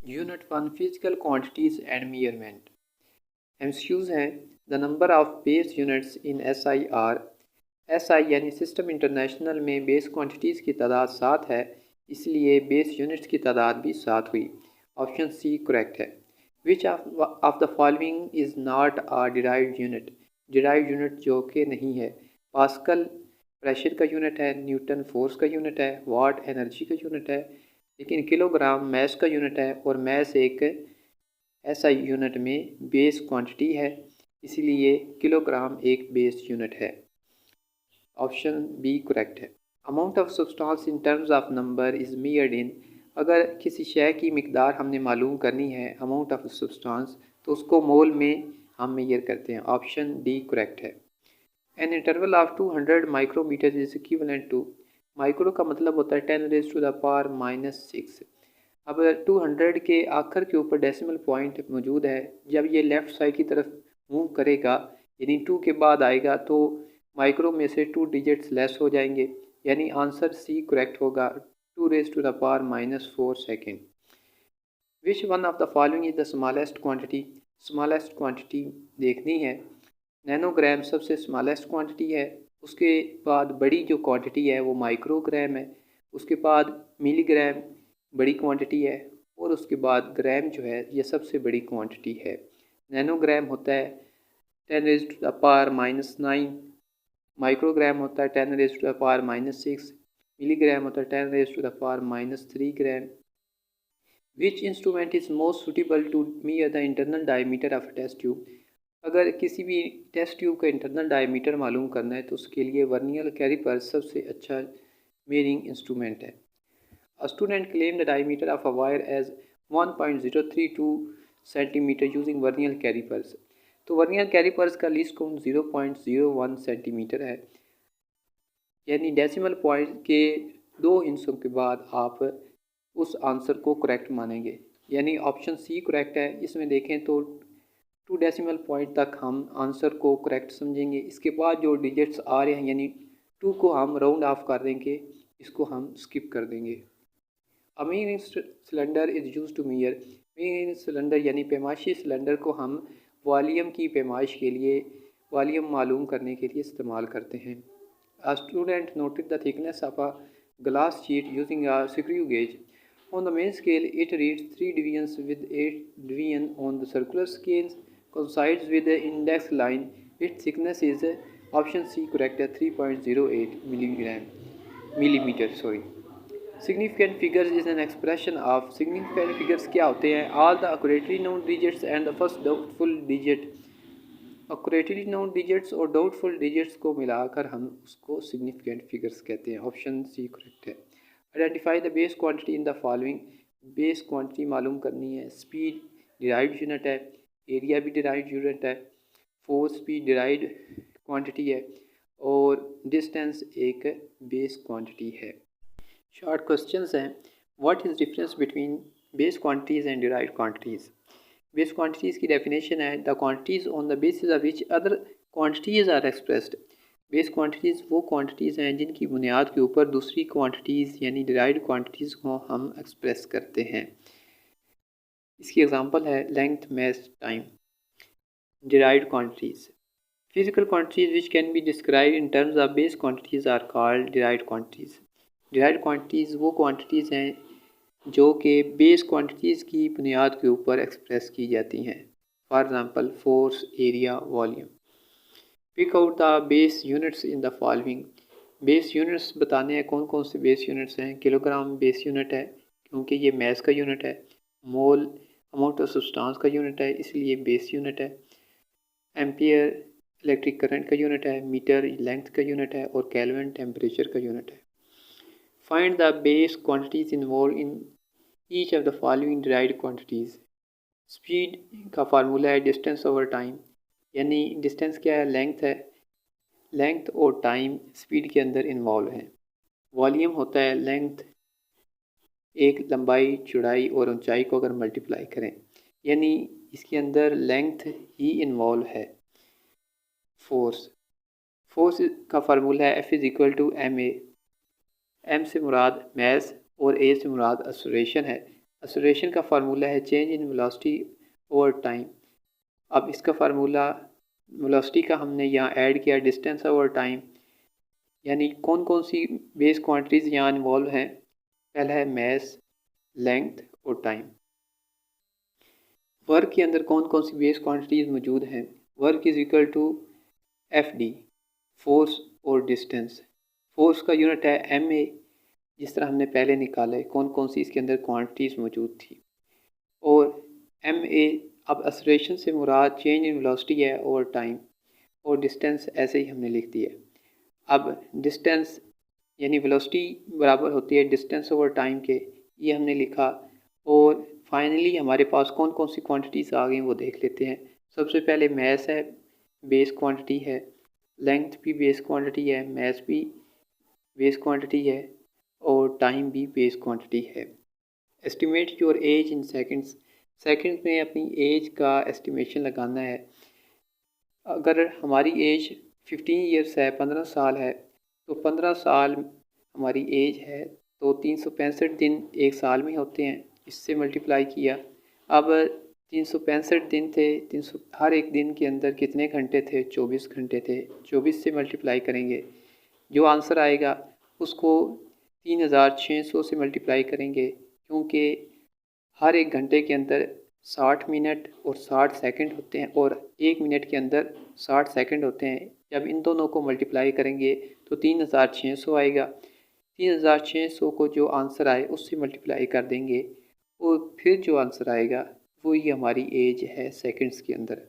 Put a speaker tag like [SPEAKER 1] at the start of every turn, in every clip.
[SPEAKER 1] Unit 1 physical quantities and measurement. MCQs हैं। The number of base units in SI are. SI यानी system international में base quantities की तादाद 7 है, इसलिए बेस यूनिट्स की तादाद भी 7 हुई। ऑप्शन सी करेक्ट है। Which of the following is not a derived unit. Derived unit जो कि नहीं है। पास्कल प्रेशर का यूनिट है, न्यूटन फोर्स का यूनिट है, वाट एनर्जी का यूनिट है, लेकिन किलोग्राम मैस का यूनिट है और मैस एक ऐसा यूनिट में बेस क्वांटिटी है, इसलिए किलोग्राम एक बेस यूनिट है। ऑप्शन बी करेक्ट है। Amount of substance in terms of number is measured in. अगर किसी शय की मिकदार हमने मालूम करनी है अमाउंट ऑफ सब्सटेंस, तो उसको मोल में हम मेजर करते हैं। ऑप्शन डी करेक्ट है। An interval of 200 micrometre is equivalent to. Micro का मतलब होता है 10⁻⁻�6। अब 200 के आखिर के ऊपर डेसिमल पॉइंट मौजूद है। जब ये लेफ़्ट साइड की तरफ मूव करेगा यानी 2 के बाद आएगा तो माइक्रो में से 2 डिजिट्स लेस हो जाएंगे, यानी आंसर सी करेक्ट होगा, 2⁻⁻4 second. Which one of the following is the smallest quantity. Smallest quantity देखनी है। नैनोग्राम सबसे स्मॉलेस्ट क्वांटिटी है, उसके बाद बड़ी जो क्वांटिटी है वो माइक्रोग्राम है, उसके बाद मिलीग्राम बड़ी क्वांटिटी है और उसके बाद ग्राम जो है ये सबसे बड़ी क्वांटिटी है। नैनोग्राम होता है 10⁻⁻9, माइक्रोग्राम होता है 10⁻⁻6, मिलीग्राम होता है 10⁻⁻3 gram. Which instrument is most suitable to measure the internal diameter of test tube. अगर किसी भी टेस्ट ट्यूब का इंटरनल डायमीटर मालूम करना है तो उसके लिए वर्नियर कैलिपर सबसे अच्छा मेजरिंग इंस्ट्रूमेंट है। A student claimed the diameter of a wire as 1.032 centimetre using vernier callipers. तो वर्नियर कैलिपर्स का लीस्ट काउंट 0.01 सेंटीमीटर है, यानी डेसिमल पॉइंट के 2 हिस्सों के बाद आप उस आंसर को करेक्ट मानेंगे, यानी ऑप्शन सी करेक्ट है। इसमें देखें तो 2 डेसिमल पॉइंट तक हम आंसर को करेक्ट समझेंगे। इसके बाद जो डिजिट्स आ रहे हैं यानी 2 को हम राउंड ऑफ कर देंगे, इसको हम स्किप कर देंगे। A measuring cylinder is use to measure. Measuring cylinder यानी पैमाशी सिलेंडर को हम वॉल्यूम की पैमाश के लिए, वॉल्यूम मालूम करने के लिए इस्तेमाल करते हैं। A student noted the thickness of a glass sheet using a screw gauge. On the main scale, it reads 3 divisions with 8 division on the circular scale coincides with the index line. Its thickness is option C correct है 3.08 millimeter. Significant figures is an expression of. Significant figures क्या होते हैं? All the accurately known digits and the first doubtful digit. Accurately known digits और doubtful digits को मिलाकर हम उसको significant figures कहते हैं। ऑप्शन सी करेक्ट है। Identify the base quantity in the following. Base quantity मालूम करनी है। स्पीड डिराइव्ड यूनिट है, एरिया भी डिराइव्ड यूनिट है, फोर्स भी डिराइव्ड क्वांटिटी है और डिस्टेंस एक बेस क्वांटिटी है। शॉर्ट क्वेश्चंस हैं। What is difference between base quantities and derived quantities. Base quantities की डेफिनेशन है the quantities on the basis of which other quantities are expressed. Base quantities वो quantities हैं जिनकी बुनियाद के ऊपर दूसरी क्वांटिटीज़ यानी डिराइव्ड क्वांटिटीज़ को हम एक्सप्रेस करते हैं। इसकी एग्जांपल है length, mass, time. Derived quantities physical quantities which can be described in terms of base quantities are called derived quantities. Derived quantities वो क्वांटिटीज़ हैं जो कि बेस क्वांटिटीज़ की बुनियाद के ऊपर एक्सप्रेस की जाती हैं। For example force, area, volume. Pick out the base units in the following. Base units बताने हैं कौन कौन से बेस यूनिट्स हैं। किलोग्राम बेस यूनिट है क्योंकि ये मैस का यूनिट है। मोल अमाउंट ऑफ सब्सटेंस का यूनिट है इसलिए बेस यूनिट है। एम्पियर इलेक्ट्रिक करंट का यूनिट है। मीटर लेंथ का यूनिट है और केल्विन टेम्परेचर का यूनिट है। Find the base quantities involved in each of the following derived quantities. Speed का फार्मूला है डिस्टेंस ओवर टाइम, यानी डिस्टेंस क्या है? लेंथ है। लेंथ और टाइम स्पीड के अंदर इन्वॉल्व हैं। वॉल्यूम होता है लेंथ, एक लंबाई, चौड़ाई और ऊंचाई को अगर मल्टीप्लाई करें, यानी इसके अंदर लेंथ ही इन्वॉल्व है। फोर्स, फोर्स का फार्मूला है F=ma। एम से मुराद मैस और ए से मुराद एक्सेलरेशन है। एक्सेलरेशन का फार्मूला है change in velocity over time. अब इसका फार्मूला वेलोसिटी का हमने यहाँ ऐड किया डिस्टेंस ओवर टाइम, यानी कौन कौन सी बेस क्वांटिटीज़ यहाँ इन्वॉल्व हैं। पहला है मैस, लेंथ और टाइम। वर्क के अंदर कौन कौन सी बेस क्वांटिटीज़ मौजूद हैं। Work is equal to F D, force और डिस्टेंस। फोर्स का यूनिट है एम ए, जिस तरह हमने पहले निकाला है कौन कौन सी इसके अंदर क्वांटिटीज़ मौजूद थी। और एम ए, अब एक्सेलरेशन से मुराद चेंज इन वेलोसिटी है ओवर टाइम, और डिस्टेंस ऐसे ही हमने लिख दिया। अब डिस्टेंस यानी वेलोसिटी बराबर होती है डिस्टेंस ओवर टाइम के, ये हमने लिखा। और फाइनली हमारे पास कौन कौन सी क्वांटिटीज़ आ गई वो देख लेते हैं। सबसे पहले मैस है, बेस क्वांटिटी है, लेंथ भी बेस क्वांटिटी है, मैस भी बेस क्वांटिटी है, और टाइम भी बेस क्वांटिटी है। Estimate your age in seconds. Seconds में अपनी एज का एस्टिमेशन लगाना है। अगर हमारी एज 15 ईयर्स है, 15 साल है, तो 15 साल हमारी एज है, तो 365 दिन एक साल में होते हैं, इससे मल्टीप्लाई किया। अब 365 दिन थे, 300 हर एक दिन के अंदर कितने घंटे थे, 24 घंटे थे। 24 से मल्टीप्लाई करेंगे, जो आंसर आएगा उसको 3600 से मल्टीप्लाई करेंगे, क्योंकि हर एक घंटे के अंदर 60 मिनट और 60 सेकंड होते हैं, और एक मिनट के अंदर 60 सेकंड होते हैं। जब इन दोनों को मल्टीप्लाई करेंगे तो 3600 आएगा। 3600 को जो आंसर आए उससे मल्टीप्लाई कर देंगे, और फिर जो आंसर आएगा वही हमारी एज है सेकंड्स के अंदर।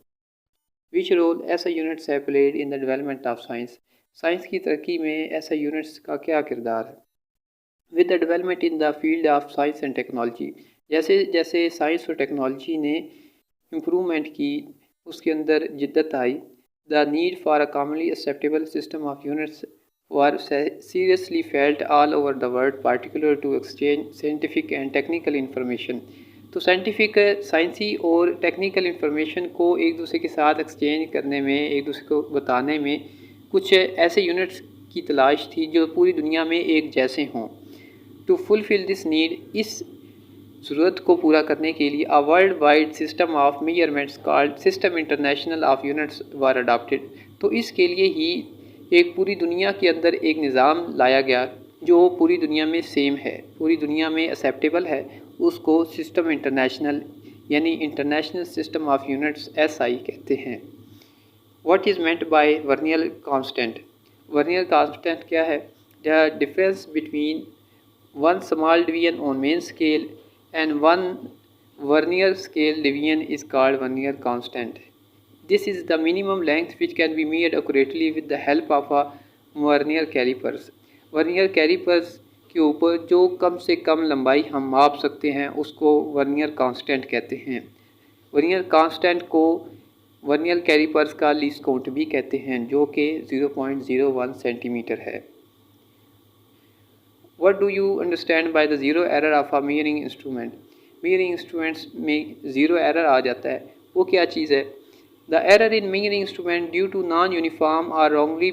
[SPEAKER 1] विच रोल ऐसा यूनिट्स है played in the development of science. Science की तरक्की में ऐसा यूनिट्स का क्या किरदार है। With the development in the field of science and technology, जैसे जैसे साइंस और टेक्नोलॉजी ने इम्प्रूवमेंट की, उसके अंदर जिद्दत आई। The need for a commonly acceptable system of units were seriously felt all over the world, particular to exchange scientific and technical information. तो साइंटिफिक, साइंसी और टेक्निकल इंफॉर्मेशन को एक दूसरे के साथ एक्सचेंज करने में, एक दूसरे को बताने में कुछ ऐसे यूनिट्स की तलाश थी जो पूरी दुनिया में एक जैसे हों। टू फुलफिल दिस नीड, इस ज़रूरत को पूरा करने के लिए a world wide system of measurements called system international of units were adopted. तो इसके लिए ही एक पूरी दुनिया के अंदर एक निज़ाम लाया गया जो पूरी दुनिया में सेम है, पूरी दुनिया में एक्सेप्टेबल है। उसको सिस्टम इंटरनेशनल यानी international system of units SI कहते हैं। What is meant by vernier constant. Vernier constant क्या है। The difference between one small division on main scale and one vernier scale division is called vernier constant. This is the minimum length which can be measured accurately with the help of a vernier calipers. Vernier calipers के ऊपर जो कम से कम लंबाई हम माप सकते हैं उसको वर्नियर कांस्टेंट कहते हैं। वर्नियर कांस्टेंट को वर्नियर कैलिपर्स का लीस्ट काउंट भी कहते हैं, जो कि 0.01 सेंटीमीटर है। What do you understand by the zero error of a measuring instrument? measuring instruments में zero error आ जाता है, वो क्या चीज़ है। The error in measuring instrument due to non-uniform or wrongly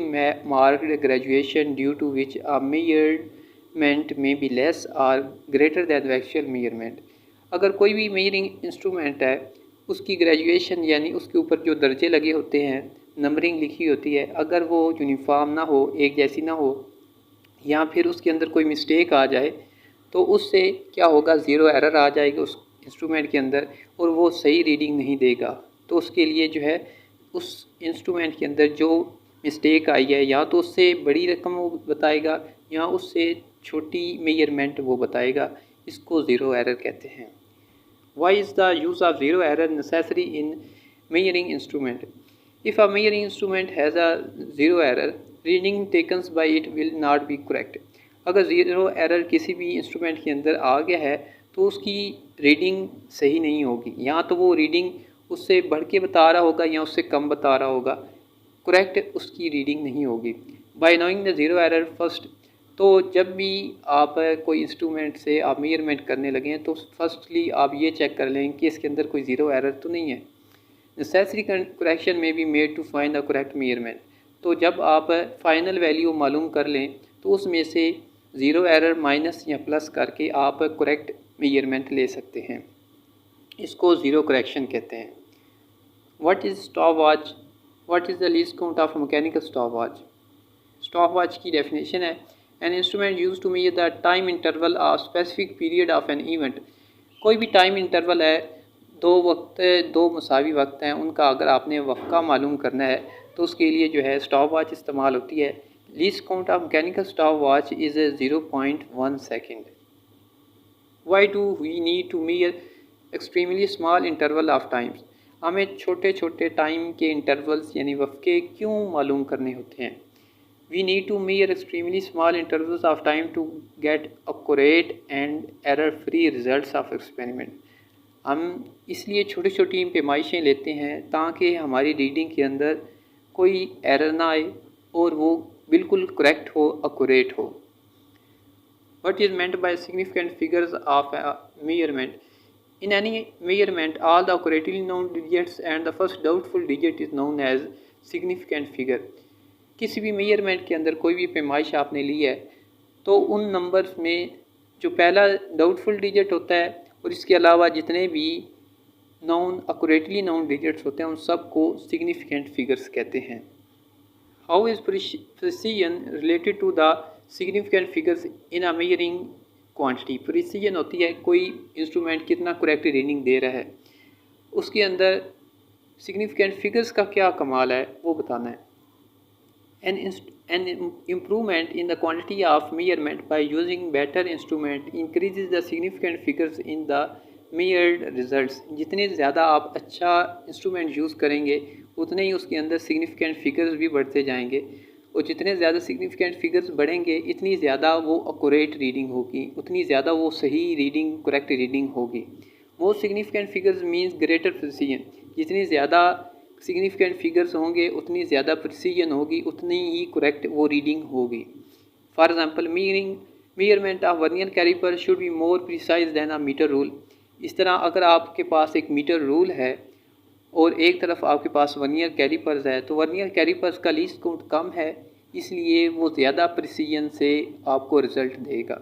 [SPEAKER 1] marked graduation due to which a measurement may be less or greater than the actual measurement. अगर कोई भी measuring instrument है, उसकी ग्रेजुएशन यानी उसके ऊपर जो दर्जे लगे होते हैं, नंबरिंग लिखी होती है, अगर वो यूनिफॉर्म ना हो, एक जैसी ना हो, या फिर उसके अंदर कोई मिस्टेक आ जाए, तो उससे क्या होगा, ज़ीरो एरर आ जाएगा उस इंस्ट्रूमेंट के अंदर और वो सही रीडिंग नहीं देगा। तो उसके लिए जो है उस इंस्ट्रूमेंट के अंदर जो मिस्टेक आई है, या तो उससे बड़ी रकम वो बताएगा या उससे छोटी मेजरमेंट वो बताएगा। इसको ज़ीरो एरर कहते हैं। Why is the use of zero error necessary in measuring instrument. If a measuring instrument has a zero error, reading takens by it will not be correct. अगर ज़ीरो एरर किसी भी instrument के अंदर आ गया है तो उसकी रीडिंग सही नहीं होगी, या तो वो रीडिंग उससे बढ़ के बता रहा होगा या उससे कम बता रहा होगा, करेक्ट उसकी रीडिंग नहीं होगी। Bye knowing the zero error first, तो जब भी आप कोई इंस्ट्रूमेंट से आप मेजरमेंट करने लगें तो फर्स्टली आप ये चेक कर लें कि इसके अंदर कोई ज़ीरो एरर तो नहीं है। Necessary correction may be made to find the correct measurement. तो जब आप फाइनल वैल्यू मालूम कर लें तो उसमें से ज़ीरो एरर माइनस या प्लस करके आप करेक्ट मेजरमेंट ले सकते हैं। इसको ज़ीरो करेक्शन कहते हैं। What is stopwatch? What is the least count of mechanical stopwatch? Stopwatch की डेफिनेशन है an instrument use to measure the time interval of specific period of an event. कोई भी time interval है, दो Mousavi वक्त हैं, उनका अगर आपने वक़्त मालूम करना है तो उसके लिए जो है स्टॉप वॉच इस्तेमाल होती है। Least count of mechanical stopwatch is 0.1 second. Why do we need to measure extremely small interval of times? हमें छोटे छोटे टाइम के इंटरवल्स यानी वफ़्के क्यों मालूम करने होते हैं? We need to measure extremely small intervals of time to get accurate and error-free results of experiment. हम इसलिए छोटी छोटी पैमाइशें लेते हैं ताकि हमारी रीडिंग के अंदर कोई एरर ना आए और वो बिल्कुल करेक्ट हो, accurate हो। What is meant by significant figures of a measurement? In any measurement, all the accurately known digits and the first doubtful digit is known as significant figure. किसी भी मेजरमेंट के अंदर कोई भी पैमाइश आपने ली है तो उन नंबर्स में जो पहला डाउटफुल डिजिट होता है और इसके अलावा जितने भी एक्यूरेटली नाउन डिजिट्स होते हैं उन सब को सिग्निफिकेंट फिगर्स कहते हैं। How is precision related to the significant figures in a measuring quantity? Precision होती है कोई इंस्ट्रूमेंट कितना करेक्ट रीडिंग दे रहा है, उसके अंदर सिग्निफिकेंट फिगर्स का क्या कमाल है वो बताना है। An improvement in the quantity of measurement by using better instrument increases the significant figures in the measured results. जितने ज़्यादा आप अच्छा इंस्ट्रूमेंट यूज़ करेंगे उतने ही उसके अंदर सिग्निफिकेंट फिगर्स भी बढ़ते जाएंगे और जितने ज़्यादा सिग्निफिकेंट फिगर्स बढ़ेंगे इतनी ज़्यादा वो एक्यूरेट रीडिंग होगी, उतनी ज़्यादा वो सही रीडिंग, करेक्ट रीडिंग होगी। More significant figures means greater precision. जितनी ज़्यादा सिग्निफिकेंट फिगर्स होंगे उतनी ज़्यादा प्रिसीजन होगी, उतनी ही करेक्ट वो रीडिंग होगी। For example measurement of vernier calliper should be more precise than a metre rule. इस तरह अगर आपके पास एक मीटर रूल है और एक तरफ आपके पास वर्नियर कैलिपर्स है तो वर्नियर कैलिपर्स का लीस्ट काउंट कम है, इसलिए वो ज़्यादा प्रिसीजन से आपको रिज़ल्ट देगा।